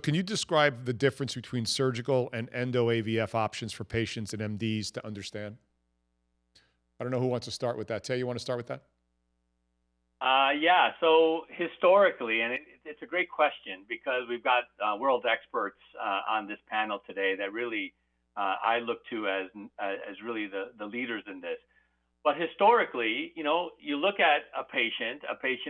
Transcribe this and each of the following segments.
can you describe the difference between surgical and endo AVF options for patients and MDs to understand? I don't know who wants to start with that. Tay, you want to start with that? Yeah, so historically, and it's a great question because we've got world experts on this panel today that really I look to as really the leaders in this. But historically, you know, you look at a patient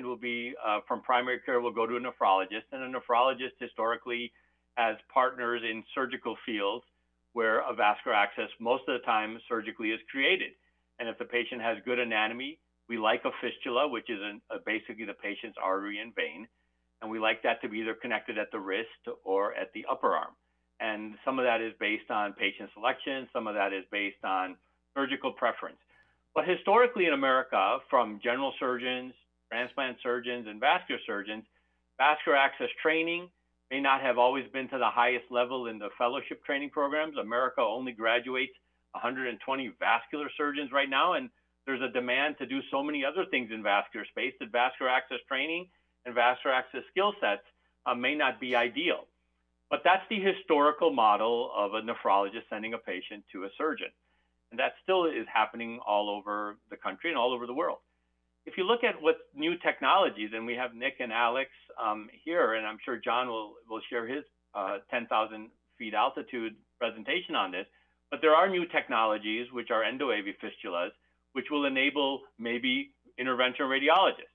will be from primary care will go to a nephrologist, and a nephrologist historically has partners in surgical fields where a vascular access most of the time surgically is created. And if the patient has good anatomy, we like a fistula, which is basically the patient's artery and vein, and we like that to be either connected at the wrist or at the upper arm. And some of that is based on patient selection, some of that is based on surgical preference. But historically in America, from general surgeons, transplant surgeons, and vascular surgeons, vascular access training may not have always been to the highest level in the fellowship training programs. America only graduates 120 vascular surgeons right now, and there's a demand to do so many other things in vascular space that vascular access training and vascular access skill sets may not be ideal. But that's the historical model of a nephrologist sending a patient to a surgeon. And that still is happening all over the country and all over the world. If you look at what's new technologies, and we have Nick and Alex here, and I'm sure John will share his 10,000 feet altitude presentation on this, but there are new technologies, which are endo-AV fistulas, which will enable maybe interventional radiologists,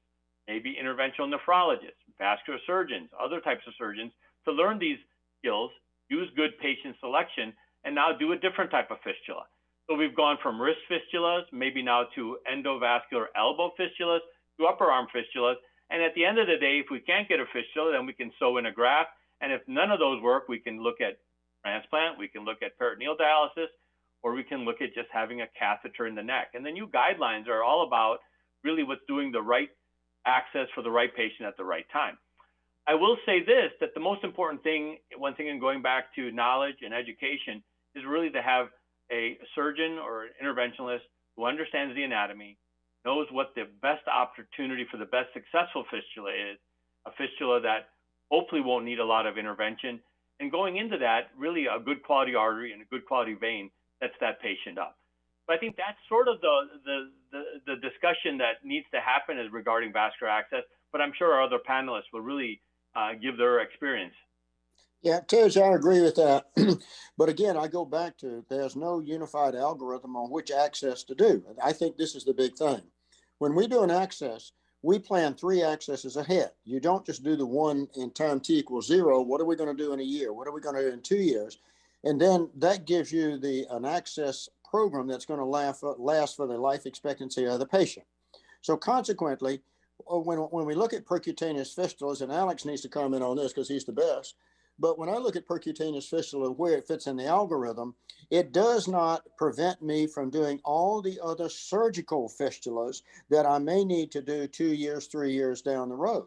maybe interventional nephrologists, vascular surgeons, other types of surgeons to learn these skills, use good patient selection, and now do a different type of fistula. So we've gone from wrist fistulas, maybe now to endovascular elbow fistulas, to upper arm fistulas. And at the end of the day, if we can't get a fistula, then we can sew in a graft. And if none of those work, we can look at transplant, we can look at peritoneal dialysis, or we can look at just having a catheter in the neck. And the new guidelines are all about really what's doing the right access for the right patient at the right time. I will say this, that the most important thing, once again, going back to knowledge and education, is really to have a surgeon or an interventionalist who understands the anatomy, knows what the best opportunity for the best successful fistula is, a fistula that hopefully won't need a lot of intervention, and going into that, really a good quality artery and a good quality vein sets that patient up. But I think that's sort of the discussion that needs to happen is regarding vascular access, but I'm sure our other panelists will really give their experience. Yeah, Tej, I agree with that. But again, I go back to there's no unified algorithm on which access to do. I think this is the big thing. When we do an access, we plan 3 accesses ahead. You don't just do the one in time t equals 0. What are we going to do in a year? What are we going to do in 2 years? And then that gives you an access program that's going to last for the life expectancy of the patient. So consequently, when we look at percutaneous fistulas, and Alex needs to comment on this because he's the best, but when I look at percutaneous fistula, where it fits in the algorithm, it does not prevent me from doing all the other surgical fistulas that I may need to do 2 years, 3 years down the road.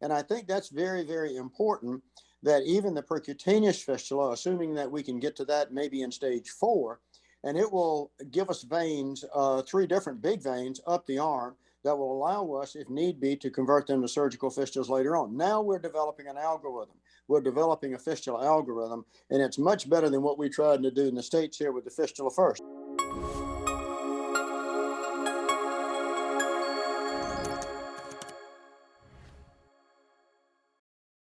And I think that's very, very important that even the percutaneous fistula, assuming that we can get to that maybe in stage 4, and it will give us veins, 3 different big veins up the arm that will allow us, if need be, to convert them to surgical fistulas later on. Now we're developing an algorithm. We're developing a fistula algorithm, and it's much better than what we tried to do in the States here with the fistula first.